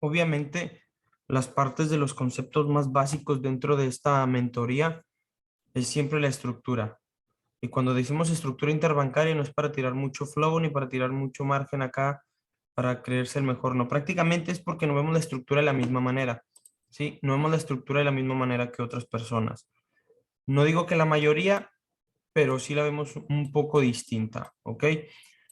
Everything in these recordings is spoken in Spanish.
Obviamente, las partes de los conceptos más básicos dentro de esta mentoría es siempre la estructura. Y cuando decimos estructura interbancaria no es para tirar mucho flow ni para tirar mucho margen acá para creerse el mejor, no. Prácticamente es porque no vemos la estructura de la misma manera, ¿sí? No vemos la estructura de la misma manera que otras personas. No digo que la mayoría, pero sí la vemos un poco distinta, ¿ok?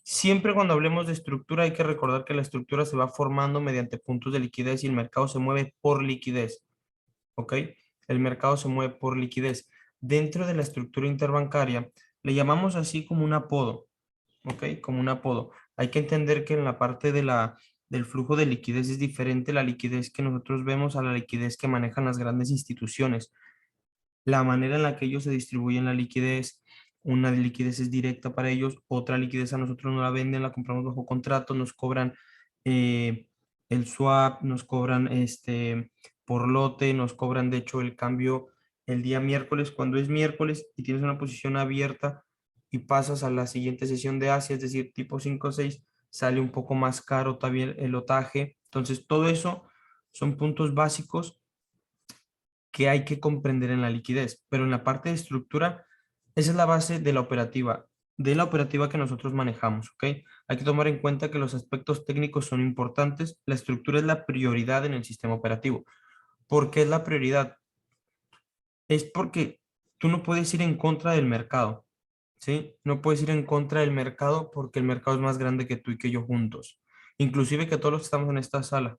Siempre cuando hablemos de estructura hay que recordar que la estructura se va formando mediante puntos de liquidez y el mercado se mueve por liquidez, ¿ok? El mercado se mueve por liquidez. Dentro de la estructura interbancaria le llamamos así como un apodo, ¿ok? Como un apodo. Hay que entender que en la parte del flujo de liquidez es diferente la liquidez que nosotros vemos a la liquidez que manejan las grandes instituciones. La manera en la que ellos se distribuyen la liquidez, una liquidez es directa para ellos, otra liquidez a nosotros no la venden, la compramos bajo contrato, nos cobran eh, el swap, nos cobran por lote, nos cobran de hecho el cambio el día miércoles, cuando es miércoles y tienes una posición abierta y pasas a la siguiente sesión de Asia, es decir, tipo 5 o 6, sale un poco más caro también el lotaje. Entonces, todo eso son puntos básicos que hay que comprender en la liquidez, pero en la parte de estructura, esa es la base de la operativa que nosotros manejamos, ¿ok? Hay que tomar en cuenta que los aspectos técnicos son importantes, la estructura es la prioridad en el sistema operativo. ¿Por qué es la prioridad? Es porque tú no puedes ir en contra del mercado, ¿sí? No puedes ir en contra del mercado porque el mercado es más grande que tú y que yo juntos, inclusive que todos los que estamos en esta sala,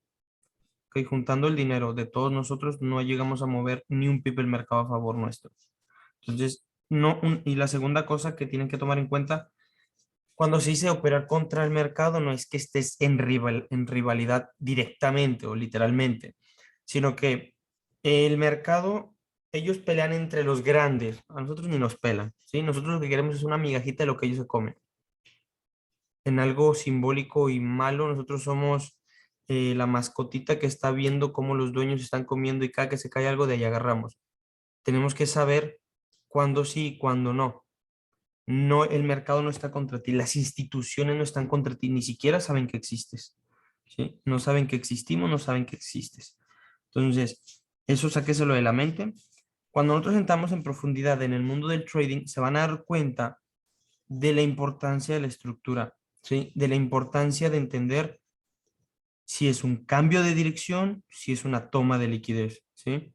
que juntando el dinero de todos nosotros no llegamos a mover ni un pip el mercado a favor nuestro. Entonces, no, y la segunda cosa que tienen que tomar en cuenta, cuando se dice operar contra el mercado, no es que estés en rivalidad directamente o literalmente, sino que el mercado, ellos pelean entre los grandes, a nosotros ni nos pelan, ¿sí? Nosotros lo que queremos es una migajita de lo que ellos se comen. En algo simbólico y malo, nosotros somos la mascotita que está viendo cómo los dueños están comiendo y cada que se cae algo de ahí agarramos. Tenemos que saber cuándo sí y cuándo no. No, el mercado no está contra ti, las instituciones no están contra ti, ni siquiera saben que existes, ¿sí? No saben que existimos, no saben que existes. Entonces, eso sáqueselo de la mente. Cuando nosotros entramos en profundidad en el mundo del trading, se van a dar cuenta de la importancia de la estructura, ¿sí? De la importancia de entender si es un cambio de dirección, si es una toma de liquidez, ¿sí?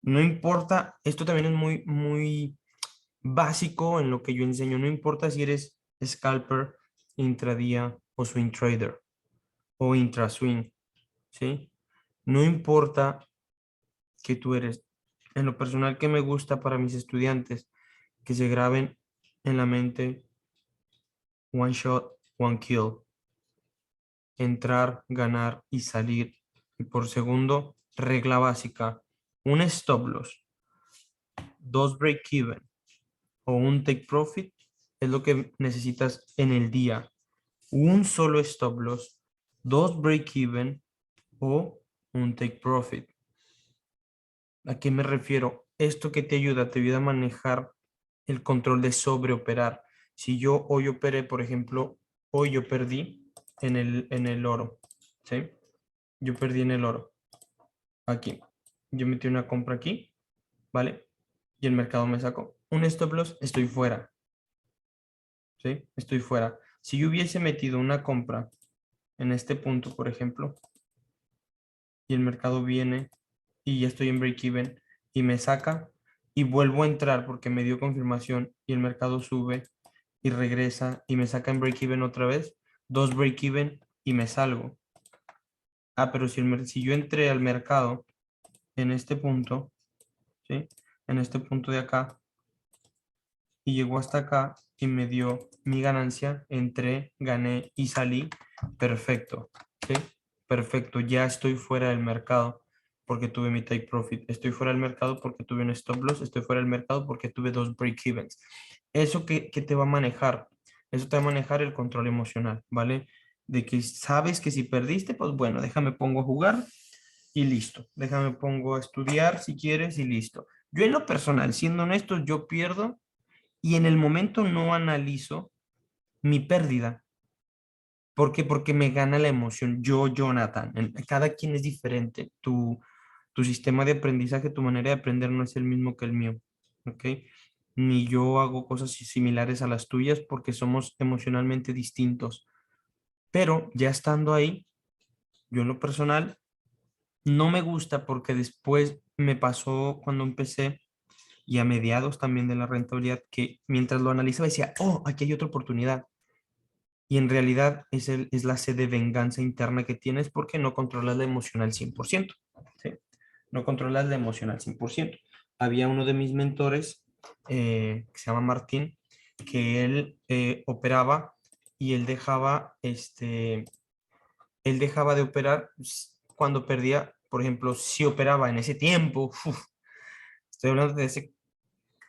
No importa, esto también es muy básico en lo que yo enseño. No importa si eres scalper, intradía o swing trader o intraswing, ¿sí? No importa que tú eres. En lo personal que me gusta para mis estudiantes, que se graben en la mente one shot, one kill. Entrar, ganar y salir. Y por segundo, regla básica, un stop loss, dos break even o un take profit es lo que necesitas en el día. Un solo stop loss, dos break-even o un take profit. ¿A qué me refiero? Esto que te ayuda a manejar el control de sobreoperar. Si yo hoy operé, por ejemplo, hoy yo perdí en el oro, ¿sí? Yo perdí en el oro, aquí. Yo metí una compra aquí, ¿vale? Y el mercado me sacó. Un stop loss, estoy fuera, ¿sí? Estoy fuera. Si yo hubiese metido una compra en este punto, por ejemplo, y el mercado viene y ya estoy en break-even y me saca y vuelvo a entrar porque me dio confirmación y el mercado sube y regresa y me saca en break-even otra vez, dos break-even y me salgo. Ah, pero si yo entré al mercado en este punto, ¿sí? En este punto de acá y llegó hasta acá y me dio mi ganancia, entré, gané y salí, perfecto, ¿sí? Perfecto, ya estoy fuera del mercado porque tuve mi take profit, estoy fuera del mercado porque tuve un stop loss, estoy fuera del mercado porque tuve dos break-evens. ¿Eso qué te va a manejar? Eso te va a manejar el control emocional, ¿vale? De que sabes que si perdiste, pues bueno, déjame pongo a jugar y listo. Déjame pongo a estudiar si quieres y listo. Yo en lo personal, siendo honesto, yo pierdo y en el momento no analizo mi pérdida, ¿Por qué? Porque me gana la emoción. Yo, Jonathan, cada quien es diferente. Tu sistema de aprendizaje, tu manera de aprender no es el mismo que el mío. ¿Ok? Ni yo hago cosas similares a las tuyas porque somos emocionalmente distintos. Pero ya estando ahí, yo en lo personal, no me gusta porque después me pasó cuando empecé y a mediados también de la rentabilidad que mientras lo analizaba decía, oh, aquí hay otra oportunidad. Y en realidad es la sed de venganza interna que tienes porque no controlas la emoción al 100%. ¿Sí? No controlas la emoción al 100%. Había uno de mis mentores, que se llama Martín, que él operaba y él dejaba de operar cuando perdía, por ejemplo, si operaba en ese tiempo, estoy hablando de hace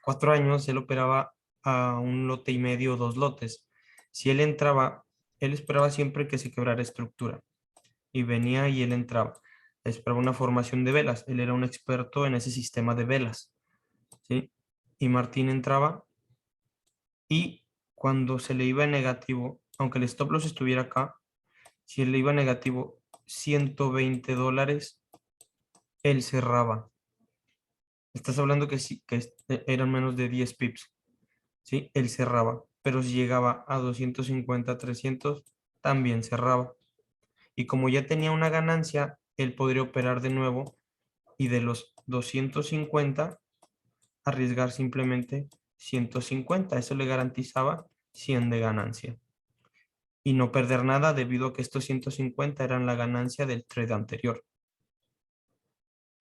4 años, él operaba a un lote y medio, 2 lotes. Si él entraba, él esperaba siempre que se quebrara estructura y venía y él entraba. Esperaba una formación de velas. Él era un experto en ese sistema de velas, ¿sí? Y Martín entraba y cuando se le iba en negativo, aunque el stop loss estuviera acá, si él le iba negativo $120, él cerraba. Estás hablando que sí, que eran menos de 10 pips. ¿Sí? Él cerraba, pero si llegaba a 250, 300, también cerraba. Y como ya tenía una ganancia, él podría operar de nuevo y de los 250 arriesgar simplemente 150. Eso le garantizaba 100 de ganancia. Y no perder nada debido a que estos 150 eran la ganancia del trade anterior.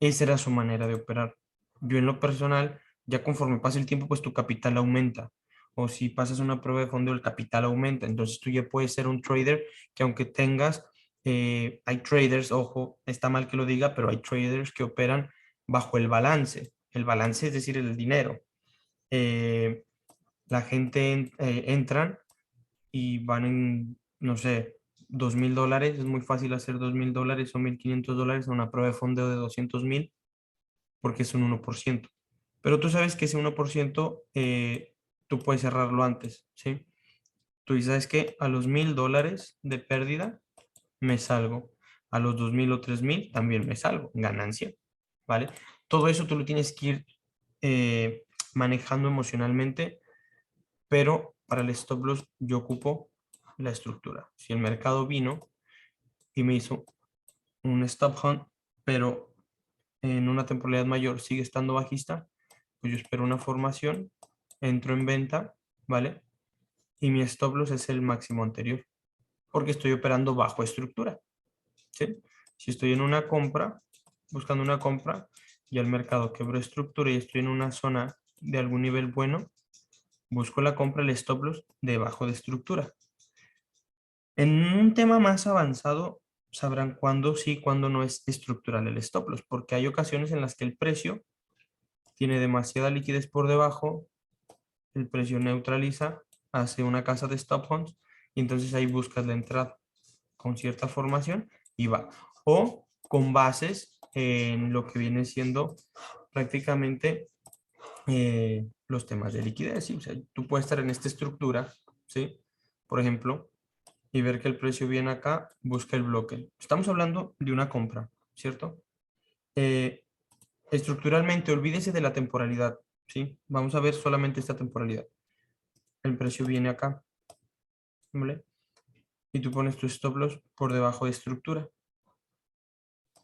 Esa era su manera de operar. Yo en lo personal, ya conforme pasa el tiempo, pues tu capital aumenta. O si pasas una prueba de fondo, el capital aumenta. Entonces tú ya puedes ser un trader que aunque tengas, hay traders, ojo, está mal que lo diga, pero hay traders que operan bajo el balance. El balance es decir, el dinero. Eh, la gente entran y van en, no sé, $2,000. Es muy fácil hacer $2,000 o $1,500 a una prueba de fondo de 200,000 porque es un 1%. Pero tú sabes que ese 1% tú puedes cerrarlo antes, ¿sí? Tú dices, ¿sabes qué? A los $1,000 de pérdida me salgo. A los 2,000 o 3,000 también me salgo. Ganancia, ¿vale? Todo eso tú lo tienes que ir manejando emocionalmente, pero para el stop loss yo ocupo la estructura. Si el mercado vino y me hizo un stop hunt, pero en una temporalidad mayor sigue estando bajista, pues yo espero una formación, entro en venta, ¿vale? Y mi stop loss es el máximo anterior, porque estoy operando bajo estructura, ¿sí? Si estoy en una compra, buscando una compra, y el mercado quebró estructura y estoy en una zona de algún nivel bueno, busco la compra, el stop loss debajo de estructura. En un tema más avanzado, sabrán cuándo sí, cuándo no es estructural el stop loss, porque hay ocasiones en las que el precio tiene demasiada liquidez por debajo, el precio neutraliza, hace una casa de stop hunts y entonces ahí buscas la entrada con cierta formación y va. O con bases en lo que viene siendo prácticamente los temas de liquidez. ¿Sí? O sea, tú puedes estar en esta estructura, ¿sí? Por ejemplo, y ver que el precio viene acá, busca el bloque. Estamos hablando de una compra, ¿cierto? Eh, Estructuralmente, olvídese de la temporalidad, ¿sí? Vamos a ver solamente esta temporalidad. El precio viene acá, ¿vale? Y tú pones tu stop loss por debajo de estructura.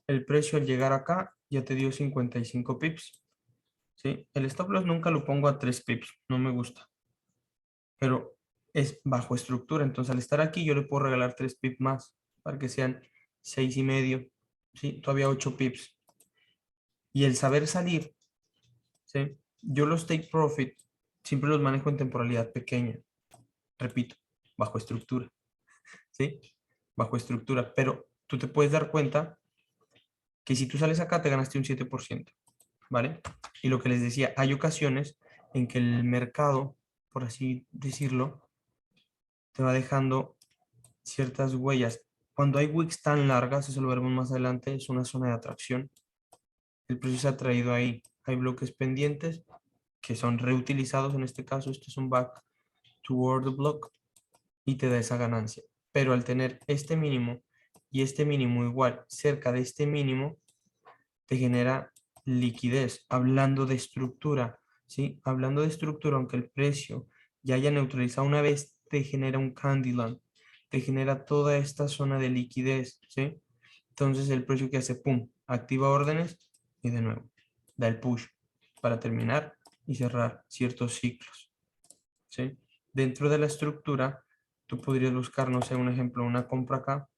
El precio al llegar acá ya te dio 55 pips, ¿sí? El stop loss nunca lo pongo a 3 pips, no me gusta, pero es bajo estructura, entonces al estar aquí yo le puedo regalar 3 pips más para que sean 6,5, ¿sí? Todavía 8 pips. Y el saber salir, ¿sí? Yo los take profit siempre los manejo en temporalidad pequeña, repito, bajo estructura, ¿sí? Bajo estructura, pero tú te puedes dar cuenta que si tú sales acá te ganaste un 7%, ¿vale? Y lo que les decía, hay ocasiones en que el mercado, por así decirlo, te va dejando ciertas huellas. Cuando hay wicks tan largas, eso lo veremos más adelante, es una zona de atracción. El precio se ha traído ahí. Hay bloques pendientes que son reutilizados, en este caso, esto es un back toward the block y te da esa ganancia. pero al tener este mínimo y este mínimo igual cerca de este mínimo, te genera liquidez. Hablando de estructura, ¿sí? Hablando de estructura, aunque el precio ya haya neutralizado una vez, te genera un Candyland, te genera toda esta zona de liquidez, ¿sí? Entonces el precio que hace, pum, activa órdenes y de nuevo da el push para terminar y cerrar ciertos ciclos, ¿sí? Dentro de la estructura, tú podrías buscar, no sé, un ejemplo, una compra acá.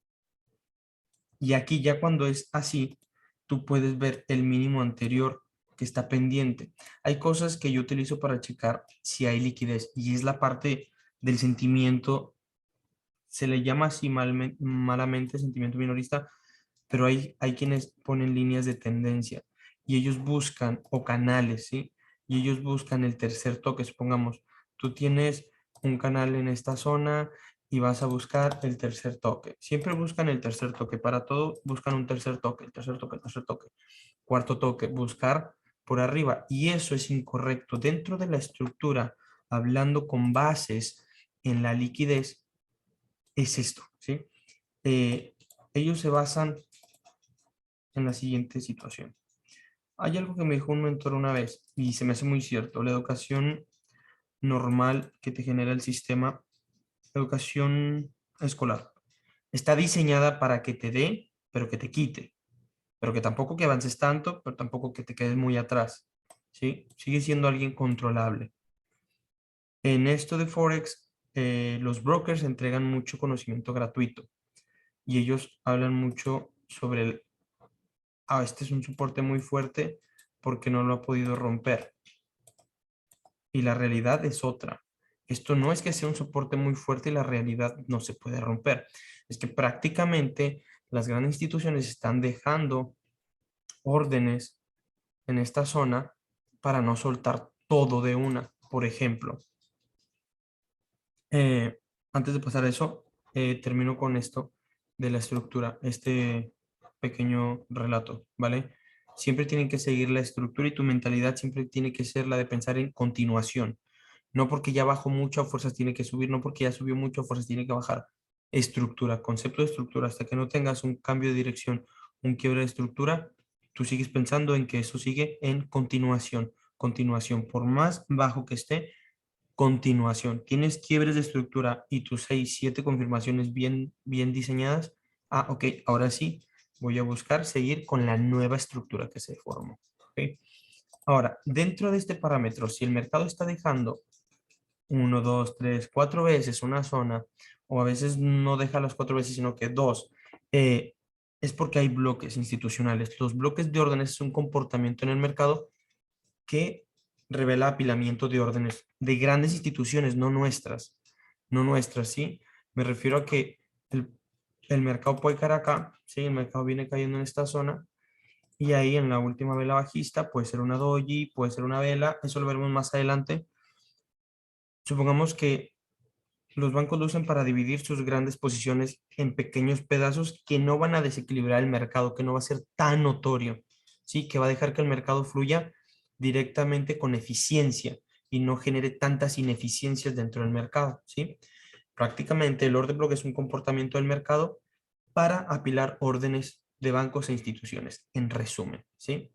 Y aquí ya cuando es así, tú puedes ver el mínimo anterior que está pendiente. Hay cosas que yo utilizo para checar si hay liquidez y es la parte del sentimiento, se le llama así malamente sentimiento minorista, pero hay quienes ponen líneas de tendencia y ellos buscan, o canales, ¿sí? Y ellos buscan el tercer toque. Supongamos, tú tienes un canal en esta zona y vas a buscar el tercer toque. Siempre buscan el tercer toque. Para todo buscan un tercer toque, el tercer toque, el tercer toque. Cuarto toque, buscar por arriba. Y eso es incorrecto. Dentro de la estructura, hablando con bases en la liquidez, es esto, ¿sí? Eh, ellos se basan en la siguiente situación. Hay algo que me dijo un mentor una vez y se me hace muy cierto. La educación normal que te genera el sistema, educación escolar, está diseñada para que te dé, pero que te quite. Pero que tampoco que avances tanto, pero tampoco que te quedes muy atrás. ¿Sí? Sigue siendo alguien controlable. En esto de Forex, los brokers entregan mucho conocimiento gratuito y ellos hablan mucho sobre este es un soporte muy fuerte porque no lo ha podido romper. Y la realidad es otra. Esto no es que sea un soporte muy fuerte y la realidad no se puede romper. Es que prácticamente las grandes instituciones están dejando órdenes en esta zona para no soltar todo de una. Por ejemplo, eh, antes de pasar a eso, termino con esto de la estructura, este pequeño relato, ¿vale? Siempre tienen que seguir la estructura y tu mentalidad siempre tiene que ser la de pensar en continuación. No porque ya bajó mucho a fuerzas tiene que subir, no porque ya subió mucho a fuerzas tiene que bajar. Estructura, concepto de estructura, hasta que no tengas un cambio de dirección, un quiebre de estructura, tú sigues pensando en que eso sigue en continuación, continuación, por más bajo que esté, continuación. Tienes quiebres de estructura y tus 6 7 confirmaciones bien diseñadas. Ah, ok, ahora sí, voy a buscar seguir con la nueva estructura que se formó. ¿Ok? Ahora, dentro de este parámetro, si el mercado está dejando 1, 2, 3, 4 veces una zona, o a veces no deja las 4 veces, sino que 2, es porque hay bloques institucionales. Los bloques de órdenes es un comportamiento en el mercado que revela apilamiento de órdenes de grandes instituciones, no nuestras, no nuestras, ¿sí? Me refiero a que el, el mercado puede caer acá, ¿sí? El mercado viene cayendo en esta zona y ahí en la última vela bajista puede ser una doji, puede ser una vela, eso lo veremos más adelante. Supongamos que los bancos lo usan para dividir sus grandes posiciones en pequeños pedazos que no van a desequilibrar el mercado, que no va a ser tan notorio, ¿sí? Que va a dejar que el mercado fluya directamente con eficiencia y no genere tantas ineficiencias dentro del mercado, ¿sí? Prácticamente el orden bloque es un comportamiento del mercado para apilar órdenes de bancos e instituciones, en resumen, ¿sí?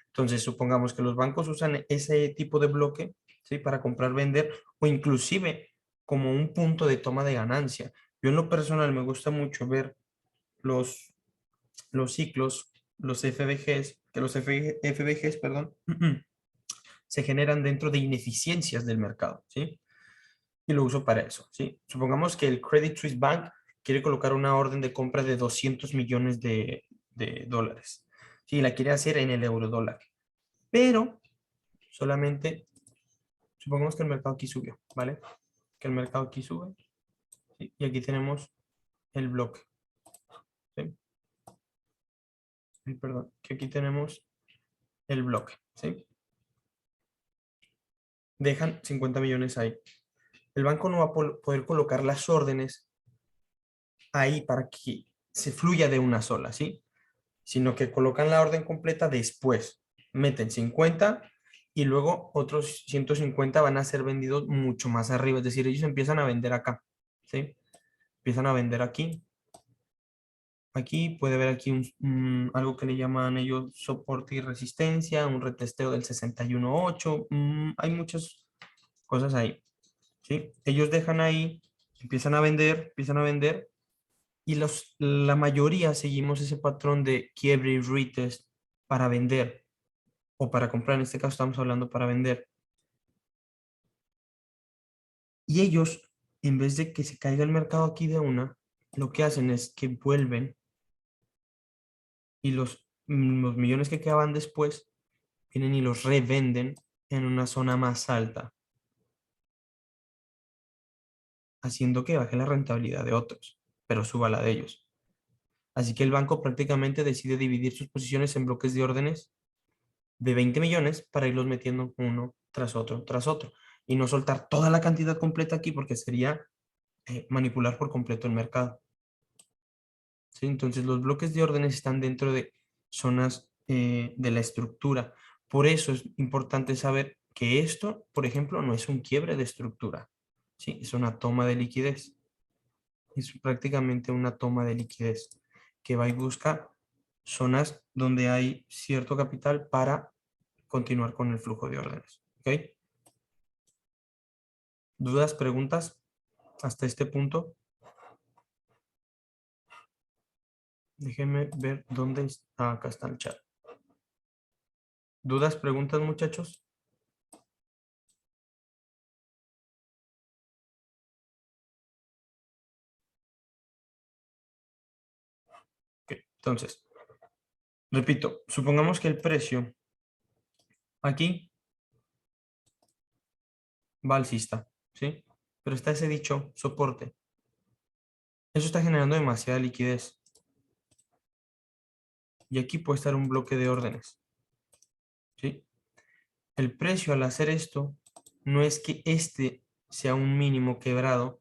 Entonces, supongamos que los bancos usan ese tipo de bloque, ¿sí? Para comprar, vender o inclusive como un punto de toma de ganancia. Yo en lo personal me gusta mucho ver los, los ciclos, los FBGs, que los FBGs, perdón, se generan dentro de ineficiencias del mercado, ¿sí? Y lo uso para eso, ¿sí? Supongamos que el Credit Suisse Bank quiere colocar una orden de compra de 200 millones de dólares, ¿sí? La quiere hacer en el euro dólar, pero solamente, supongamos que el mercado aquí subió, ¿vale? Que el mercado aquí sube, ¿sí? Y aquí tenemos el bloque, ¿sí? Perdón, que aquí tenemos el bloque, ¿sí? Dejan 50 millones ahí. El banco no va a poder colocar las órdenes ahí para que se fluya de una sola, ¿sí? Sino que colocan la orden completa después. Meten 50 y luego otros 150 van a ser vendidos mucho más arriba. Es decir, ellos empiezan a vender acá, ¿sí? empiezan a vender aquí. Aquí puede ver aquí algo que le llaman ellos soporte y resistencia, un retesteo del 61.8. Hay muchas cosas ahí, ¿sí? Ellos dejan ahí, empiezan a vender y la mayoría seguimos ese patrón de quiebre y retest para vender o para comprar. En este caso estamos hablando para vender. Y ellos, en vez de que se caiga el mercado aquí de una, lo que hacen es que vuelven y los millones que quedaban después vienen y los revenden en una zona más alta, haciendo que baje la rentabilidad de otros, pero suba la de ellos. Así que el banco prácticamente decide dividir sus posiciones en bloques de órdenes de 20 millones para irlos metiendo uno tras otro, y no soltar toda la cantidad completa aquí porque sería manipular por completo el mercado. ¿Sí? Entonces los bloques de órdenes están dentro de zonas de la estructura. Por eso es importante saber que esto, por ejemplo, no es un quiebre de estructura, ¿sí? Es una toma de liquidez. Es prácticamente una toma de liquidez que va y busca zonas donde hay cierto capital para continuar con el flujo de órdenes. ¿Ok? ¿Dudas, preguntas hasta este punto? Déjenme ver dónde está. Acá está el chat. ¿Dudas, preguntas, muchachos? Ok, entonces, repito, supongamos que el precio aquí va alcista, ¿sí? Pero está ese dicho soporte. Eso está generando demasiada liquidez. Y aquí puede estar un bloque de órdenes, ¿sí? El precio al hacer esto no es que este sea un mínimo quebrado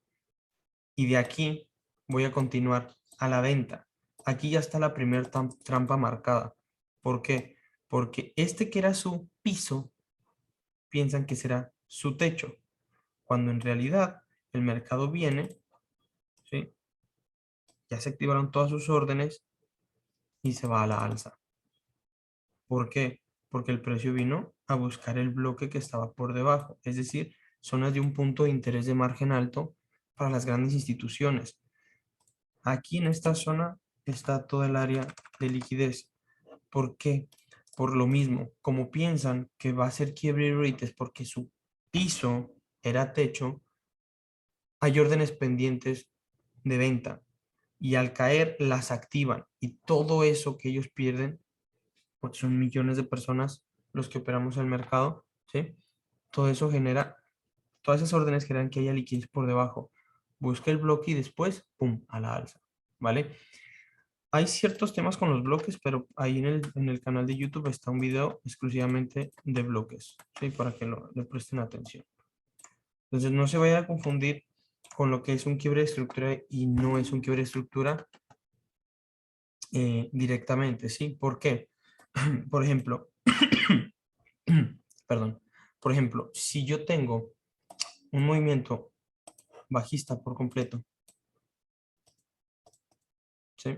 y de aquí voy a continuar a la venta. Aquí ya está la primera trampa marcada. ¿Por qué? Porque este que era su piso, piensan que será su techo, cuando en realidad el mercado viene, ¿sí? Ya se activaron todas sus órdenes y se va a la alza. ¿Por qué? Porque el precio vino a buscar el bloque que estaba por debajo, es decir, zonas de un punto de interés de margen alto para las grandes instituciones. Aquí en esta zona está todo el área de liquidez. ¿Por qué? Por lo mismo, como piensan que va a ser quiebre y rates porque su piso era techo, hay órdenes pendientes de venta y al caer las activan y todo eso que ellos pierden, porque son millones de personas los que operamos en el mercado, ¿sí? Todo eso genera, todas esas órdenes generan que haya liquidez por debajo. Busca el bloque y después, ¡pum!, a la alza, ¿vale? Hay ciertos temas con los bloques, pero ahí en el canal de YouTube está un video exclusivamente de bloques, ¿sí? Para que le presten atención. Entonces no se vaya a confundir con lo que es un quiebre de estructura y no es un quiebre de estructura directamente, ¿sí? ¿Por qué? Por ejemplo, perdón, por ejemplo, si yo tengo un movimiento bajista por completo, ¿sí?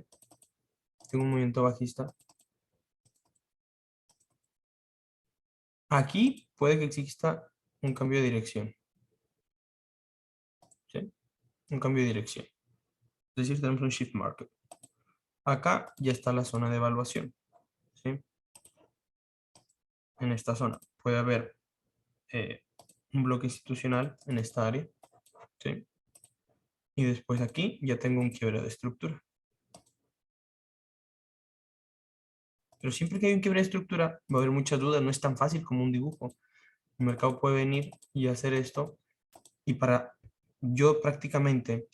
Tengo un movimiento bajista. Aquí puede que exista un cambio de dirección, ¿sí? Un cambio de dirección. Es decir, tenemos un shift market. Acá ya está la zona de evaluación, ¿sí? En esta zona puede haber un bloque institucional en esta área, ¿sí? Y después aquí ya tengo un quiebre de estructura. Pero siempre que hay un quiebre de estructura va a haber muchas dudas, no es tan fácil como un dibujo. El mercado puede venir y hacer esto y para yo prácticamente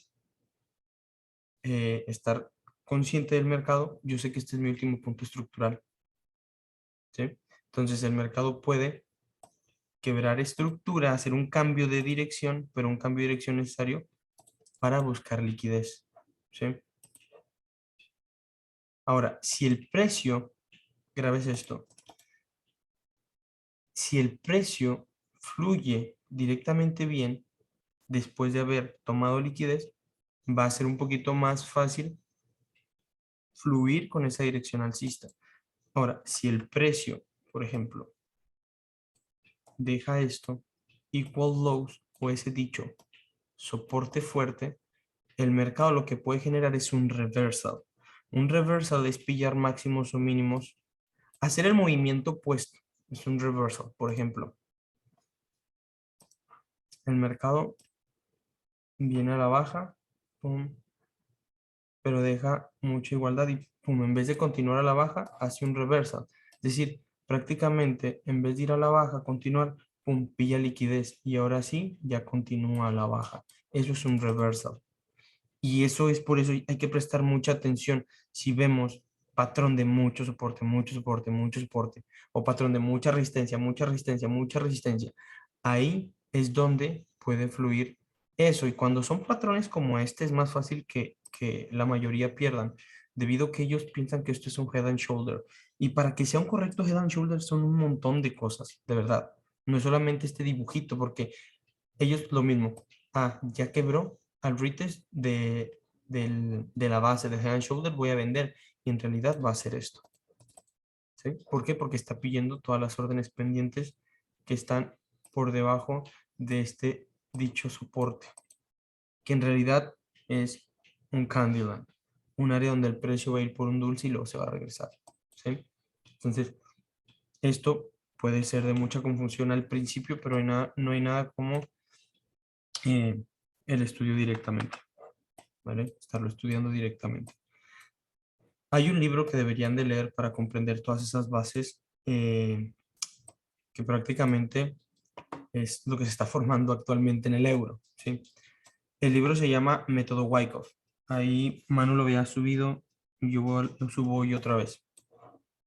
estar consciente del mercado, yo sé que este es mi último punto estructural, ¿sí? Entonces el mercado puede quebrar estructura, hacer un cambio de dirección, pero un cambio de dirección necesario para buscar liquidez, ¿sí? Ahora, si el precio, grabes esto, si el precio fluye directamente bien después de haber tomado liquidez, va a ser un poquito más fácil fluir con esa dirección alcista. Ahora, si el precio, por ejemplo, deja esto, equal lows o ese dicho soporte fuerte, el mercado lo que puede generar es un reversal. Un reversal es pillar máximos o mínimos, hacer el movimiento opuesto. Es un reversal. Por ejemplo, el mercado viene a la baja, pum, pero deja mucha igualdad y pum, en vez de continuar a la baja, hace un reversal. Es decir, prácticamente en vez de ir a la baja, continuar, pum, pilla liquidez y ahora sí, ya continúa a la baja. Eso es un reversal. Y eso es por eso hay que prestar mucha atención si vemos patrón de mucho soporte, mucho soporte, mucho soporte, o patrón de mucha resistencia, mucha resistencia, mucha resistencia. Ahí es donde puede fluir eso. Y cuando son patrones como este, es más fácil que la mayoría pierdan, debido a que ellos piensan que esto es un head and shoulder. Y para que sea un correcto head and shoulder son un montón de cosas, de verdad. No es solamente este dibujito, porque ellos lo mismo. Ah, ya quebró al retest de la base de Head and Shoulder, voy a vender. Y en realidad va a ser esto. ¿Sí? ¿Por qué? Porque está pidiendo todas las órdenes pendientes que están por debajo de este dicho soporte. Que en realidad es un Candyland. Un área donde el precio va a ir por un dulce y luego se va a regresar. ¿Sí? Entonces, esto puede ser de mucha confusión al principio, pero no hay nada como eh, el estudio directamente, ¿vale? Estarlo estudiando directamente. Hay un libro que deberían de leer para comprender todas esas bases que prácticamente es lo que se está formando actualmente en el euro, ¿sí? El libro se llama Método Wyckoff. Ahí Manu lo había subido, lo subo hoy otra vez.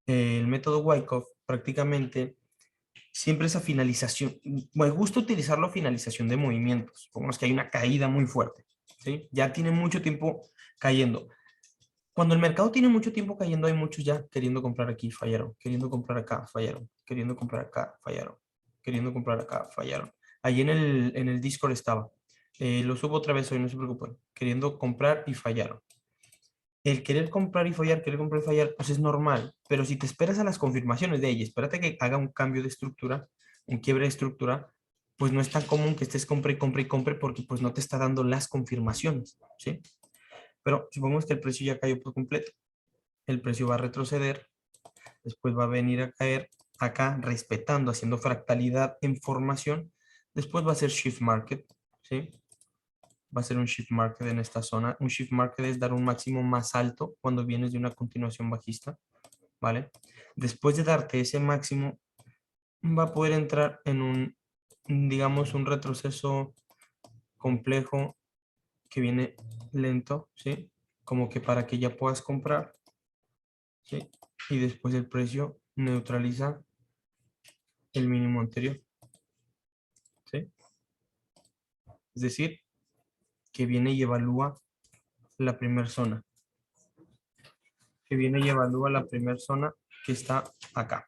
El método Wyckoff prácticamente siempre esa finalización, me gusta utilizarlo finalización de movimientos, supongamos que hay una caída muy fuerte, ¿sí? Ya tiene mucho tiempo cayendo. Cuando el mercado tiene mucho tiempo cayendo, hay muchos ya queriendo comprar aquí, fallaron, queriendo comprar acá, fallaron, queriendo comprar acá, fallaron, queriendo comprar acá, fallaron. Allí en el Discord estaba, lo subo otra vez hoy, no se preocupen, queriendo comprar y fallaron. El querer comprar y fallar, pues es normal, pero si te esperas a las confirmaciones de ella, espérate que haga un cambio de estructura, un quiebre de estructura, pues no es tan común que estés compre y compre y compre porque pues no te está dando las confirmaciones, ¿sí? Pero supongamos que el precio ya cayó por completo, el precio va a retroceder, después va a venir a caer acá respetando, haciendo fractalidad en formación, después va a ser shift market, ¿sí? Va a ser un shift market en esta zona. Un shift market es dar un máximo más alto cuando vienes de una continuación bajista, ¿vale? Después de darte ese máximo, va a poder entrar en un, digamos, un retroceso complejo que viene lento, ¿sí? Como que para que ya puedas comprar, ¿sí? Y después el precio neutraliza el mínimo anterior, ¿sí? Es decir, que viene y evalúa la primera zona, que viene y evalúa la primera zona que está acá.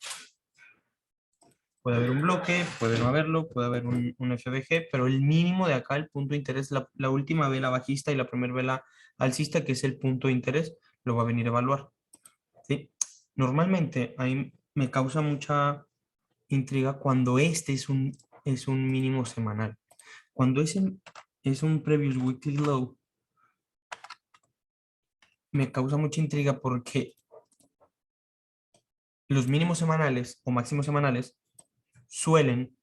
Puede haber un bloque, puede no haberlo, puede haber un FBG, pero el mínimo de acá, el punto de interés, la última vela bajista y la primera vela alcista, que es el punto de interés, lo va a venir a evaluar, ¿sí? Normalmente ahí me causa mucha intriga cuando este es un mínimo semanal. Cuando es un previous weekly low, me causa mucha intriga porque los mínimos semanales o máximos semanales suelen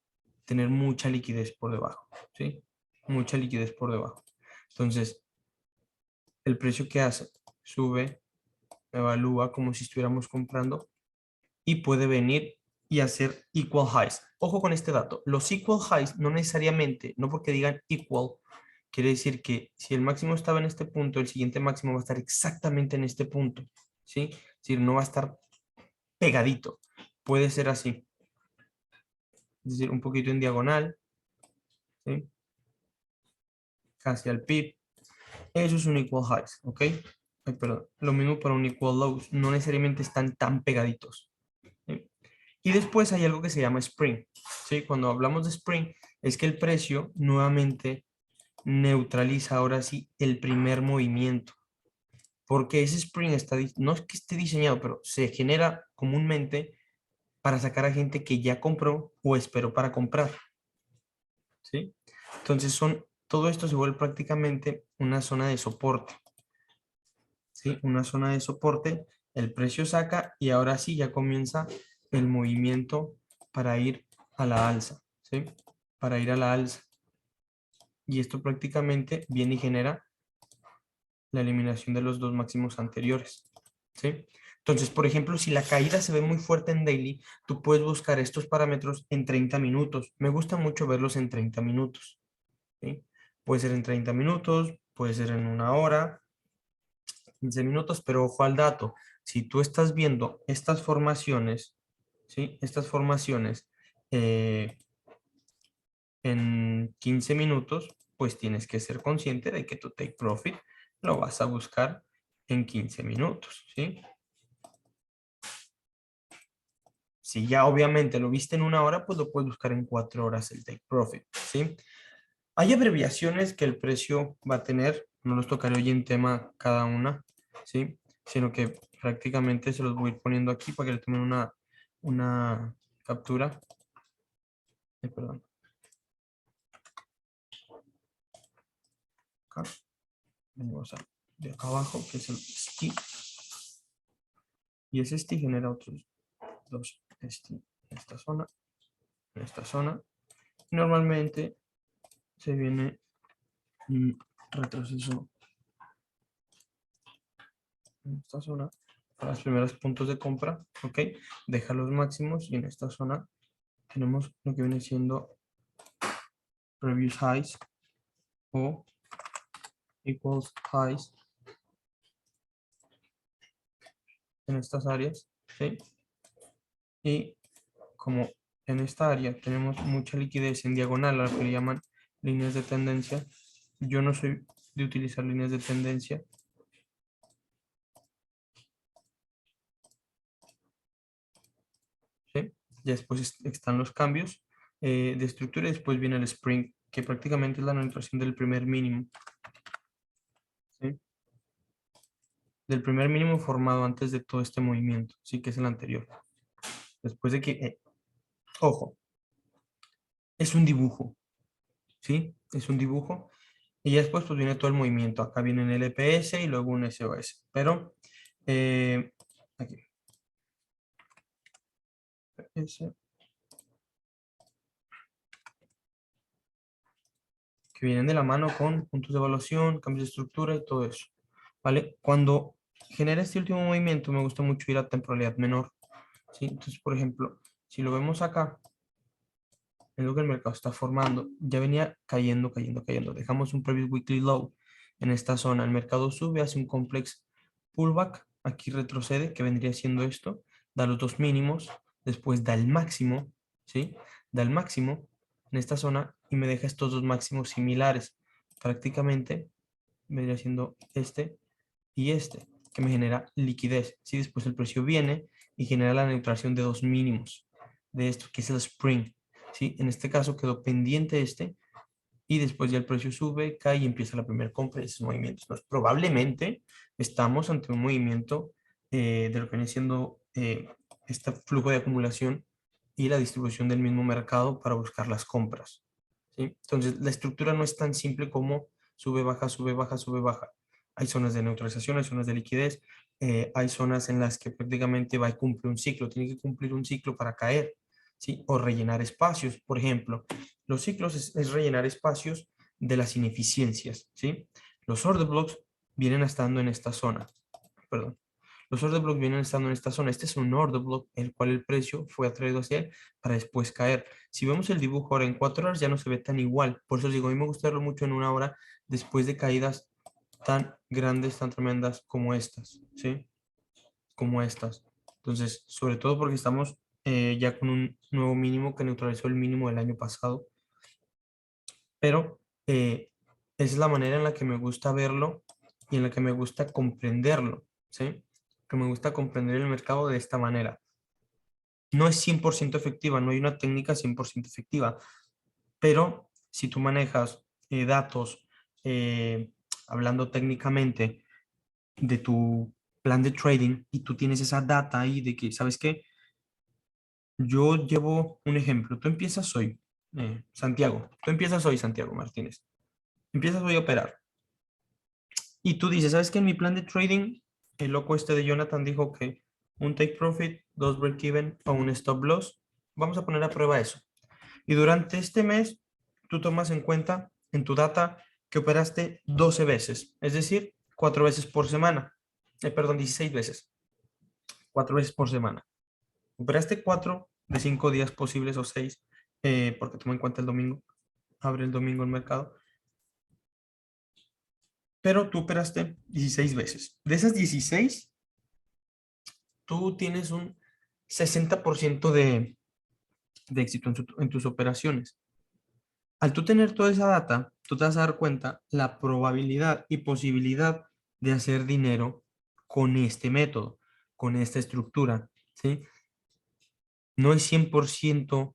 tener mucha liquidez por debajo, ¿sí? Mucha liquidez por debajo. Entonces, el precio que hace, sube, evalúa como si estuviéramos comprando y puede venir y hacer equal highs. Ojo con este dato, los equal highs no necesariamente, no porque digan equal, quiere decir que si el máximo estaba en este punto, el siguiente máximo va a estar exactamente en este punto, ¿sí? Es decir, no va a estar pegadito, puede ser así, es decir, un poquito en diagonal, ¿sí? Casi al pip. Eso es un equal highs, ¿ok? Ay, perdón. Lo mismo para un equal lows, no necesariamente están tan pegaditos, ¿sí? Y después hay algo que se llama spring, ¿sí? Cuando hablamos de spring, es que el precio nuevamente neutraliza ahora sí el primer movimiento. Porque ese spring no es que esté diseñado, pero se genera comúnmente para sacar a gente que ya compró o esperó para comprar. ¿Sí? Entonces todo esto se vuelve prácticamente una zona de soporte. ¿Sí? Una zona de soporte, el precio saca y ahora sí ya comienza el movimiento para ir a la alza. ¿Sí? Para ir a la alza. Y esto prácticamente viene y genera la eliminación de los dos máximos anteriores. ¿Sí? Entonces, por ejemplo, si la caída se ve muy fuerte en daily, tú puedes buscar estos parámetros en 30 minutos. Me gusta mucho verlos en 30 minutos. ¿Sí? Puede ser en 30 minutos, puede ser en una hora, 15 minutos, pero ojo al dato. Si tú estás viendo estas formaciones, ¿sí? Estas formaciones eh, en 15 minutos, pues tienes que ser consciente de que tu take profit lo vas a buscar en 15 minutos, ¿sí? Si ya obviamente lo viste en una hora, pues lo puedes buscar en 4 horas el take profit, ¿sí? Hay abreviaciones que el precio va a tener, no los tocaré hoy en tema cada una, ¿sí? Sino que prácticamente se los voy a ir poniendo aquí para que le tomen una captura. Perdón. Acá. Venimos de acá abajo, que es el STI. Y ese STI genera otros dos STI en esta zona. Y normalmente se viene un retroceso en esta zona para los primeros puntos de compra, ¿ok? Deja los máximos y en esta zona tenemos lo que viene siendo previous highs o equals highs en estas áreas, ¿sí? Y como en esta área tenemos mucha liquidez en diagonal, a lo que le llaman líneas de tendencia, yo no soy de utilizar líneas de tendencia. ¿Sí? Ya después están los cambios de estructura y después viene el spring, que prácticamente es la neutralización del primer mínimo. ¿Sí? Del primer mínimo formado antes de todo este movimiento, sí que es el anterior. Después de que, ojo, es un dibujo, ¿sí? Es un dibujo. Y ya después pues viene todo el movimiento. Acá viene el LPS y luego un SOS. Pero, aquí. S, que vienen de la mano con puntos de evaluación, cambios de estructura y todo eso. ¿Vale? Cuando genera este último movimiento me gusta mucho ir a temporalidad menor. ¿Sí? Entonces, por ejemplo, si lo vemos acá, es lo que el mercado está formando. Ya venía cayendo, cayendo, cayendo. Dejamos un previous weekly low en esta zona. El mercado sube, hace un complex pullback. Aquí retrocede, que vendría siendo esto. Da los dos mínimos. Después da el máximo. ¿Sí? Da el máximo en esta zona y me deja estos dos máximos similares. Prácticamente vendría siendo este y este, que me genera liquidez. ¿Sí? Después el precio viene y genera la neutralización de dos mínimos de esto, que es el spring. ¿Sí? En este caso quedó pendiente este y después ya el precio sube, cae y empieza la primera compra de esos movimientos. Entonces, probablemente estamos ante un movimiento de lo que viene siendo este flujo de acumulación y la distribución del mismo mercado para buscar las compras. ¿Sí? Entonces, la estructura no es tan simple como sube, baja, sube, baja, sube, baja. Hay zonas de neutralización, hay zonas de liquidez, hay zonas en las que prácticamente va a cumplir un ciclo, tiene que cumplir un ciclo para caer, ¿sí? O rellenar espacios, por ejemplo. Los ciclos es rellenar espacios de las ineficiencias, ¿sí? Los order blocks vienen estando en esta zona, perdón. Los order blocks vienen estando en esta zona. Este es un order block, el cual el precio fue atraído hacia él para después caer. Si vemos el dibujo ahora en 4 horas ya no se ve tan igual. Por eso os digo, a mí me gusta verlo mucho en una hora después de caídas tan grandes, tan tremendas como estas, ¿sí? Como estas. Entonces, sobre todo porque estamos ya con un nuevo mínimo que neutralizó el mínimo del año pasado. Pero esa es la manera en la que me gusta verlo y en la que me gusta comprenderlo, ¿sí? Que me gusta comprender el mercado de esta manera. No es 100% efectiva, no hay una técnica 100% efectiva, pero si tú manejas datos eh, hablando técnicamente de tu plan de trading y tú tienes esa data ahí de que, ¿sabes qué? Yo llevo un ejemplo. Tú empiezas hoy, Santiago. Tú empiezas hoy, Santiago Martínez. Empiezas hoy a operar. Y tú dices, ¿sabes qué? En mi plan de trading, el loco este de Jonathan dijo que un take profit, dos break even o un stop loss. Vamos a poner a prueba eso. Y durante este mes, tú tomas en cuenta en tu data que operaste 12 veces, es decir, 4 veces por semana. Perdón, 16 veces, 4 veces por semana. Operaste 4 de 5 días posibles o 6, porque toma en cuenta el domingo, abre el domingo el mercado, pero tú operaste 16 veces. De esas 16, tú tienes un 60% de éxito en tus operaciones. Al tú tener toda esa data, tú te vas a dar cuenta la probabilidad y posibilidad de hacer dinero con este método, con esta estructura, ¿sí? No es 100%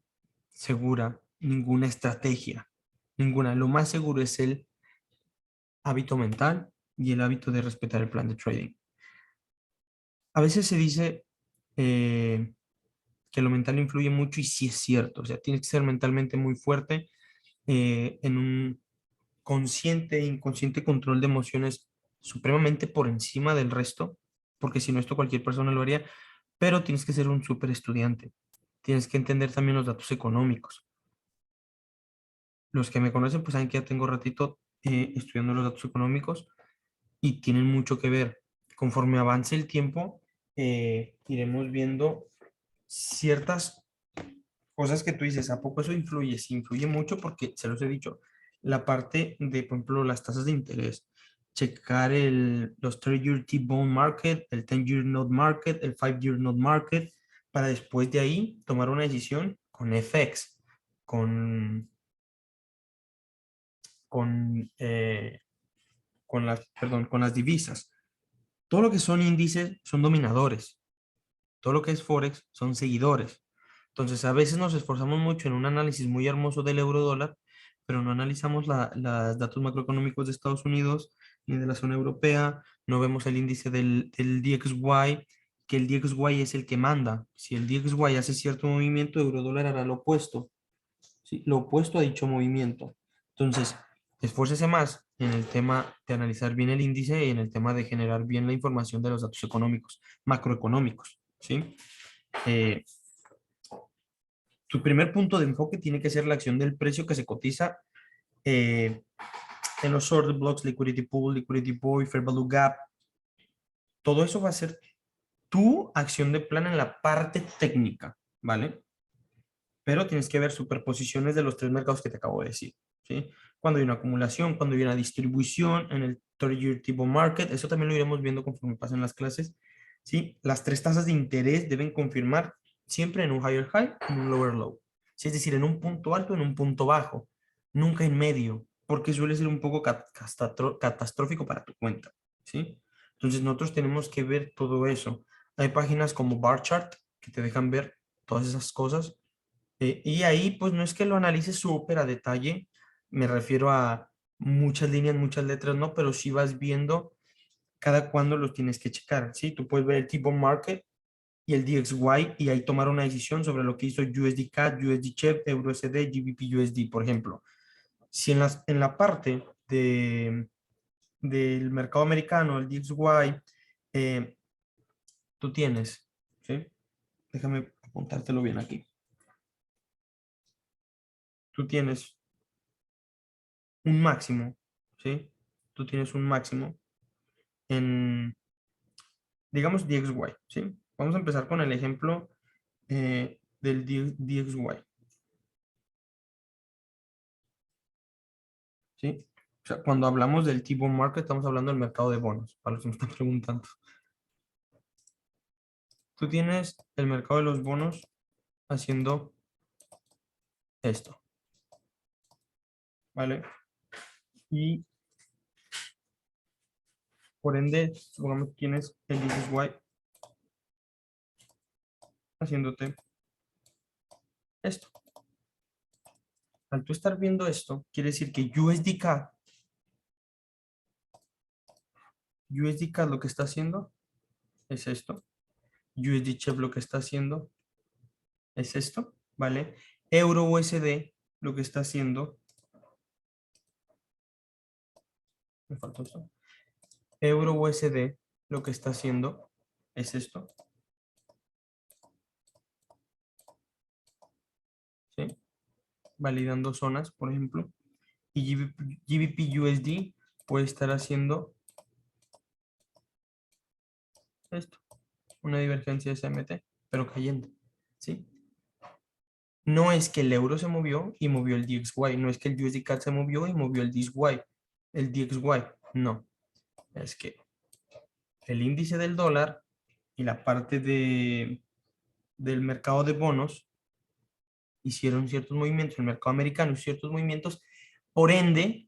segura ninguna estrategia, ninguna. Lo más seguro es el hábito mental y el hábito de respetar el plan de trading. A veces se dice que lo mental influye mucho y sí es cierto, o sea, tienes que ser mentalmente muy fuerte en un consciente e inconsciente control de emociones supremamente por encima del resto, porque si no esto cualquier persona lo haría, pero tienes que ser un súper estudiante, tienes que entender también los datos económicos. Los que me conocen pues saben que ya tengo ratito estudiando los datos económicos y tienen mucho que ver. Conforme avance el tiempo, iremos viendo ciertas cosas que tú dices, ¿a poco eso influye? Sí, influye mucho porque, se los he dicho, la parte de, por ejemplo, las tasas de interés, checar los 3-year T-bond market, el 10-year note market, el 5-year note market, para después de ahí tomar una decisión con FX, con, con, perdón, con las divisas. Todo lo que son índices son dominadores. Todo lo que es Forex son seguidores. Entonces, a veces nos esforzamos mucho en un análisis muy hermoso del euro dólar, pero no analizamos los datos macroeconómicos de Estados Unidos ni de la zona europea, no vemos el índice del DXY, que el DXY es el que manda. Si el DXY hace cierto movimiento, euro dólar hará lo opuesto, ¿sí? Lo opuesto a dicho movimiento. Entonces, esfuércese más en el tema de analizar bien el índice y en el tema de generar bien la información de los datos económicos, macroeconómicos, ¿sí? Eh, Tu primer punto de enfoque tiene que ser la acción del precio que se cotiza eh, en los order blocks, liquidity pool, liquidity boy, fair value gap. Todo eso va a ser tu acción de plan en la parte técnica, ¿vale? Pero tienes que ver superposiciones de los tres mercados que te acabo de decir, ¿sí? Cuando hay una acumulación, cuando hay una distribución en el 30-year T-bond market, eso también lo iremos viendo conforme pasen las clases, ¿sí? Las tres tasas de interés deben confirmar siempre en un higher high, en un lower low, ¿sí? Es decir, en un punto alto, en un punto bajo, nunca en medio, porque suele ser un poco catastrófico para tu cuenta, ¿sí? Entonces nosotros tenemos que ver todo eso. Hay páginas como Barchart que te dejan ver todas esas cosas y ahí, pues no es que lo analices súper a detalle, me refiero a muchas líneas, muchas letras, no, pero sí vas viendo cada cuándo los tienes que checar, ¿sí? Tú puedes ver el tipo market y el DXY y ahí tomar una decisión sobre lo que hizo USD CAD, USD CHEP, EURUSD, GBP USD, por ejemplo. Si en la parte del mercado americano, el DXY, eh, tú tienes, ¿sí? Déjame apuntártelo bien aquí. Tú tienes un máximo, ¿sí? Tú tienes un máximo en, digamos, DXY, ¿sí? Vamos a empezar con el ejemplo del DXY, ¿sí? O sea, cuando hablamos del T-bond market, estamos hablando del mercado de bonos, para los que me están preguntando. Tú tienes el mercado de los bonos haciendo esto, ¿vale? Y por ende, supongamos que tienes el DXY haciéndote esto. Al tú estar viendo esto, quiere decir que USDK USD CAD lo que está haciendo es esto. USD Chef lo que está haciendo es esto, ¿vale? Euro USD lo que está haciendo, me faltó esto. Euro USD lo que está haciendo es esto, ¿sí? Validando zonas, por ejemplo. Y GBP USD puede estar haciendo esto, una divergencia SMT, pero cayendo, ¿sí? No es que el euro se movió y movió el DXY, no es que el USD CAD se movió y movió el DXY, no, es que el índice del dólar y la parte del mercado de bonos hicieron ciertos movimientos, el mercado americano hizo ciertos movimientos, por ende,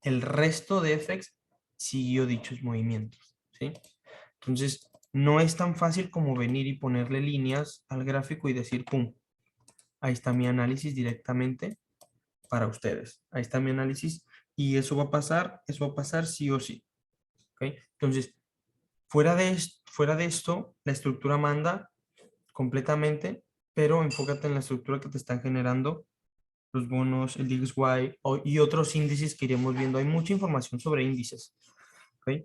el resto de FX siguió dichos movimientos, ¿sí? Entonces, no es tan fácil como venir y ponerle líneas al gráfico y decir, pum, ahí está mi análisis directamente para ustedes. Ahí está mi análisis y eso va a pasar sí o sí, ¿ok? Entonces, fuera de esto, la estructura manda completamente, pero enfócate en la estructura que te están generando los bonos, el DXY y otros índices que iremos viendo. Hay mucha información sobre índices, ¿ok?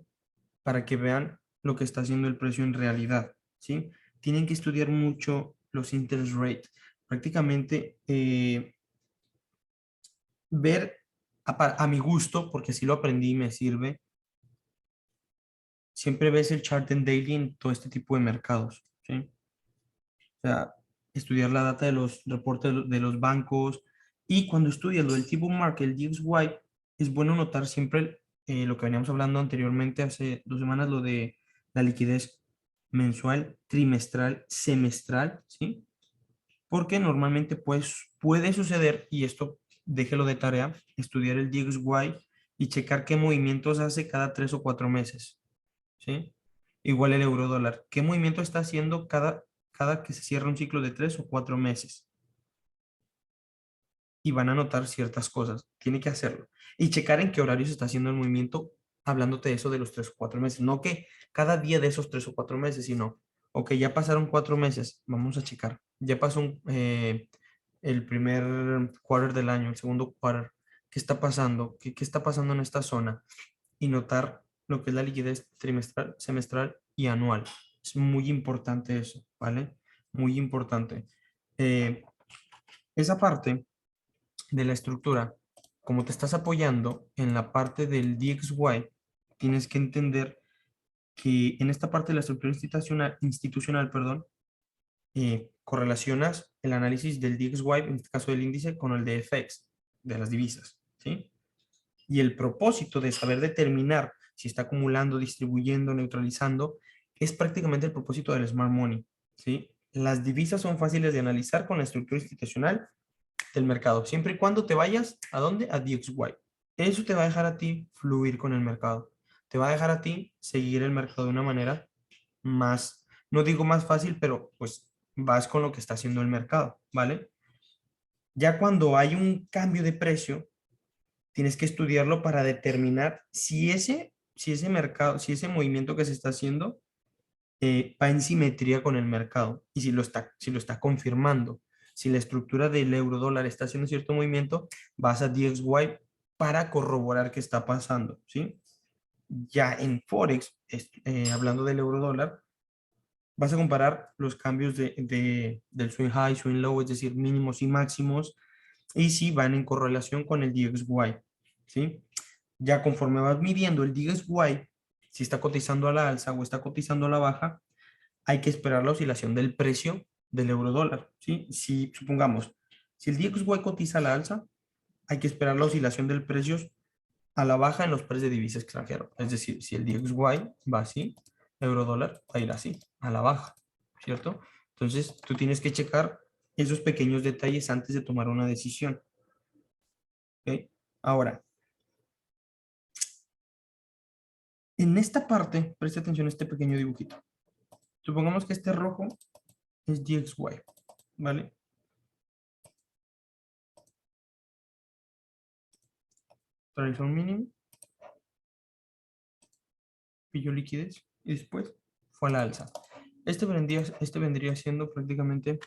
Para que vean lo que está haciendo el precio en realidad, ¿sí? Tienen que estudiar mucho los interest rates. Prácticamente ver a mi gusto, porque así lo aprendí y me sirve, siempre ves el chart en daily en todo este tipo de mercados, ¿sí? O sea, estudiar la data de los reportes de los bancos y cuando estudias lo del tipo market, el DXY, es bueno notar siempre lo que veníamos hablando anteriormente hace 2 semanas, lo de la liquidez mensual, trimestral, semestral, ¿sí? Porque normalmente pues, puede suceder, y esto déjelo de tarea, estudiar el DXY y checar qué movimientos hace cada 3 o 4 meses, ¿sí? Igual el euro dólar. ¿Qué movimiento está haciendo cada que se cierra un ciclo de 3 o 4 meses? Y van a notar ciertas cosas. Tiene que hacerlo. Y checar en qué horario se está haciendo el movimiento, hablándote de eso de los 3 o 4 meses. No que cada día de esos 3 o 4 meses, sino, ok, ya pasaron 4 meses, vamos a checar. Ya pasó el primer quarter del año, el segundo quarter. ¿Qué está pasando? ¿Qué está pasando en esta zona? Y notar lo que es la liquidez trimestral, semestral y anual. Es muy importante eso, ¿vale? Muy importante. Eh, esa parte de la estructura, como te estás apoyando en la parte del DXY, tienes que entender que en esta parte de la estructura institucional, perdón, correlacionas el análisis del DXY, en este caso del índice, con el de FX, de las divisas, ¿sí? Y el propósito de saber determinar si está acumulando, distribuyendo, neutralizando, es prácticamente el propósito del Smart Money, ¿sí? Las divisas son fáciles de analizar con la estructura institucional del mercado, siempre y cuando te vayas, ¿a dónde? A DXY. Eso te va a dejar a ti fluir con el mercado. Te va a dejar a ti seguir el mercado de una manera más, no digo más fácil, pero pues vas con lo que está haciendo el mercado, ¿vale? Ya cuando hay un cambio de precio, tienes que estudiarlo para determinar si ese mercado, si ese movimiento que se está haciendo va en simetría con el mercado y si lo está confirmando. Si la estructura del euro dólar está haciendo cierto movimiento, vas a DXY para corroborar qué está pasando, ¿sí? Ya en Forex, hablando del euro dólar, vas a comparar los cambios del swing high, swing low, es decir, mínimos y máximos, y si van en correlación con el DXY, ¿sí? Ya conforme vas midiendo el DXY, si está cotizando a la alza o está cotizando a la baja, hay que esperar la oscilación del precio del euro dólar, ¿sí? Si supongamos, si el DXY cotiza a la alza, hay que esperar la oscilación del precio a la baja en los pares de divisa extranjero. Es decir, si el DXY va así, euro dólar va a ir así, a la baja, ¿cierto? Entonces, tú tienes que checar esos pequeños detalles antes de tomar una decisión, ¿ok? Ahora, en esta parte, presta atención a este pequeño dibujito. Supongamos que este rojo es DXY, ¿vale? Realiza un mínimo pilló liquidez y después fue a la alza. Este vendría siendo prácticamente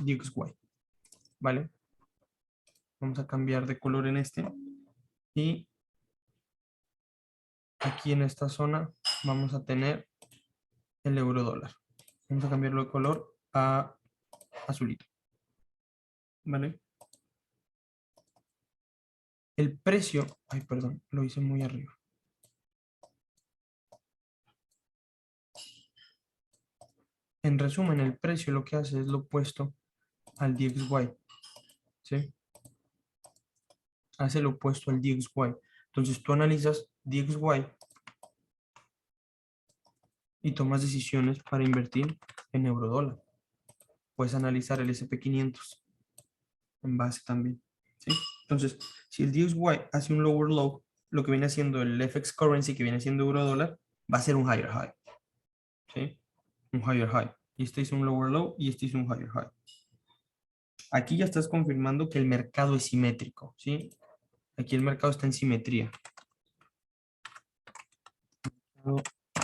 DXY, ¿vale? Vamos a cambiar de color en este y aquí en esta zona vamos a tener el euro dólar. Vamos a cambiarlo de color a azulito, ¿vale? El precio, ay, perdón, lo hice muy arriba. En resumen, el precio lo que hace es lo opuesto al DXY, ¿sí? Hace lo opuesto al DXY. Entonces tú analizas DXY y tomas decisiones para invertir en euro dólar. Puedes analizar el SP500 en base también, ¿sí? Entonces, si el DXY hace un lower low, lo que viene haciendo el FX currency, que viene siendo euro dólar, va a ser un higher high, ¿sí? Un higher high. Y este hizo un lower low y este hizo un higher high. Aquí ya estás confirmando que el mercado es simétrico, ¿sí? Aquí el mercado está en simetría.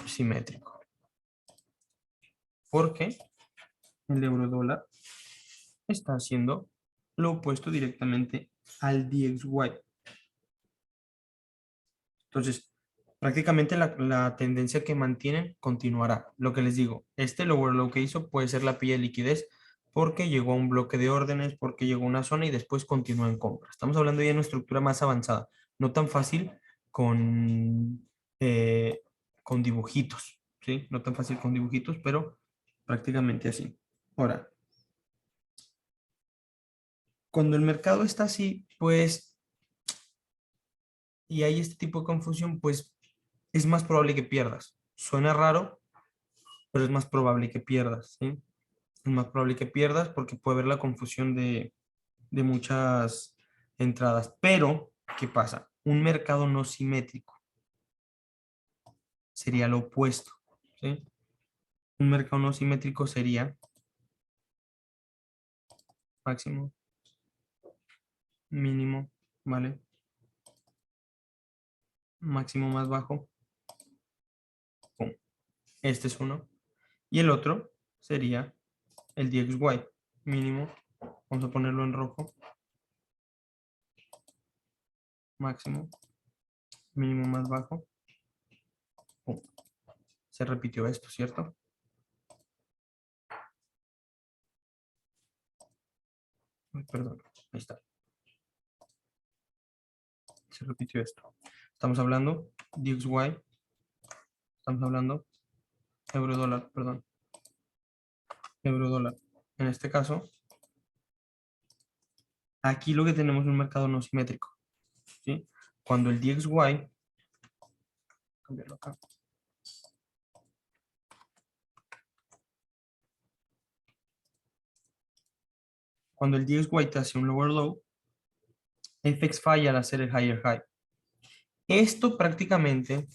Simétrico. Porque el euro dólar está haciendo lo opuesto directamente al DXY. Entonces, prácticamente la tendencia que mantienen continuará. Lo que les digo, este lower low que hizo puede ser la pilla de liquidez porque llegó a un bloque de órdenes, porque llegó a una zona y después continúa en compra. Estamos hablando ya de una estructura más avanzada, no tan fácil eh, con dibujitos, ¿sí? No tan fácil con dibujitos, pero prácticamente así. Ahora, cuando el mercado está así, pues, y hay este tipo de confusión, pues es más probable que pierdas. Suena raro, pero es más probable que pierdas, ¿sí? Es más probable que pierdas porque puede haber la confusión de muchas entradas. Pero, ¿qué pasa? Un mercado no simétrico sería lo opuesto, ¿sí? Un mercado no simétrico sería máximo, mínimo, ¿vale? Máximo más bajo, pum. Este es uno. Y el otro sería el DXY, mínimo, vamos a ponerlo en rojo, máximo, mínimo más bajo, pum. Se repitió esto, ¿cierto? Ay, perdón, ahí está. Se repitió esto. Estamos hablando DXY, estamos hablando euro dólar, perdón, euro dólar. En este caso, aquí lo que tenemos es un mercado no simétrico, ¿sí? Cuando el DXY, cambiarlo acá. Cuando el DXY te hace un lower low, FX falla al hacer el higher high. Esto prácticamente,